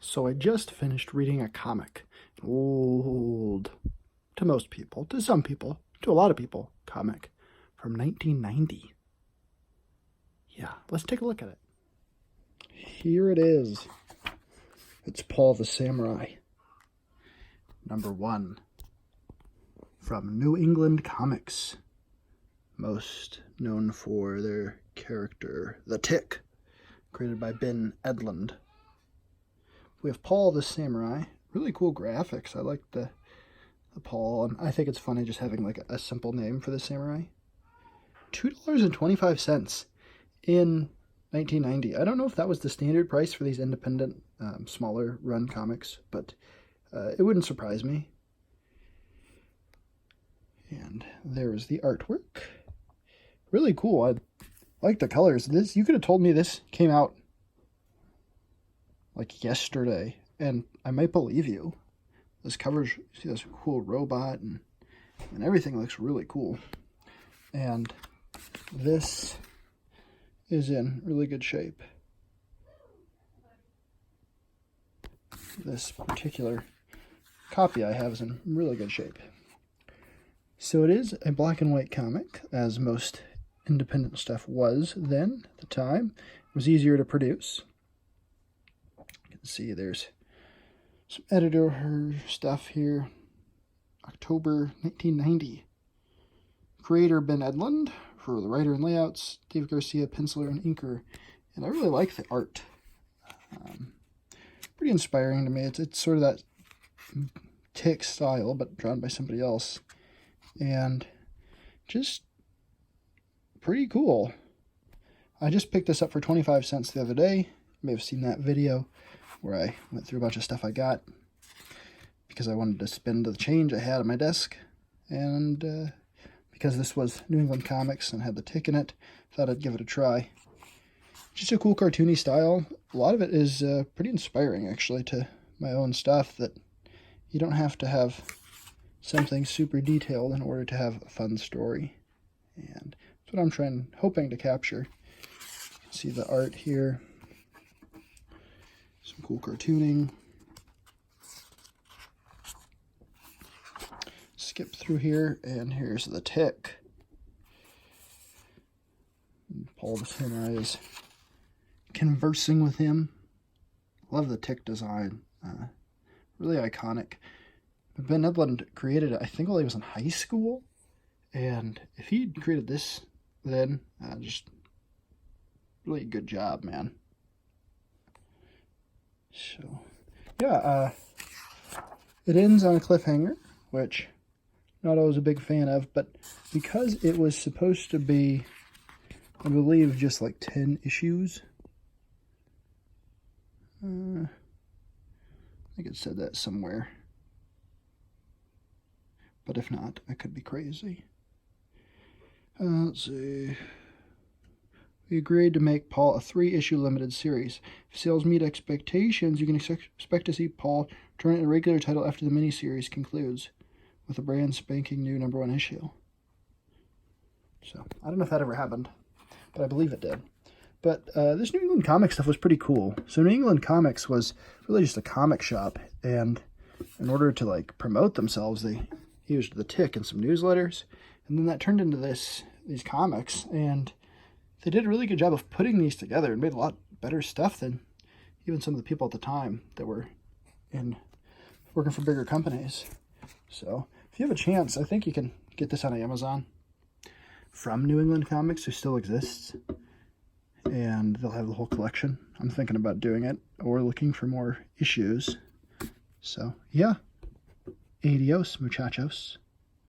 So I just finished reading a comic, an old, to most people, to some people, to a lot of people, comic from 1990. Yeah, let's take a look at it. Here it is. It's Paul the Samurai, #1, from New England Comics, most known for their character, the Tick, created by Ben Edlund. We have Paul the Samurai. Really cool graphics. I like the Paul, and I think it's funny just having like a simple name for the samurai. $2.25 in 1990. I don't know if that was the standard price for these independent, smaller run comics, but it wouldn't surprise me. And there's the artwork. Really cool. I like the colors. This, you could have told me this came out like yesterday, and I might believe you. This covers, see this cool robot, and everything looks really cool. And this is in really good shape. This particular copy I have is in really good shape. So it is a black and white comic, as most independent stuff was then at the time. It was easier to produce. You can see there's some editor stuff here. October 1990. Creator Ben Edlund for the writer and layouts. Dave Garcia, penciler and inker. And I really like the art. Pretty inspiring to me. It's sort of that Tick style, but drawn by somebody else. And just pretty cool. I just picked this up for 25 cents the other day. You may have seen that video where I went through a bunch of stuff I got because I wanted to spend the change I had on my desk. And because this was New England Comics and had the Tick in it, I thought I'd give it a try. Just a cool cartoony style. A lot of it is pretty inspiring, actually, to my own stuff, that you don't have to have something super detailed in order to have a fun story. And that's what I'm hoping to capture. You can see the art here. Some cool cartooning. Skip through here, and here's the Tick. And Paul the Samurai is conversing with him. Love the Tick design. Really iconic. Ben Edlund created it, I think, while he was in high school. And if he created this then, just really good job, man. So, yeah, it ends on a cliffhanger, which I'm not always a big fan of, but because it was supposed to be, I believe, just like 10 issues. I think it said that somewhere. But if not, I could be crazy. Let's see. We agreed to make Paul a 3-issue limited series. If sales meet expectations, you can expect to see Paul turn it in a regular title after the miniseries concludes, with a brand spanking new #1 issue. So, I don't know if that ever happened, but I believe it did. But this New England Comics stuff was pretty cool. So New England Comics was really just a comic shop, and in order to like promote themselves, they used the Tick in some newsletters, and then that turned into these comics, and they did a really good job of putting these together and made a lot better stuff than even some of the people at the time that were working for bigger companies. So if you have a chance, I think you can get this on Amazon from New England Comics, who still exists, and they'll have the whole collection. I'm thinking about doing it or looking for more issues. So yeah, adios muchachos.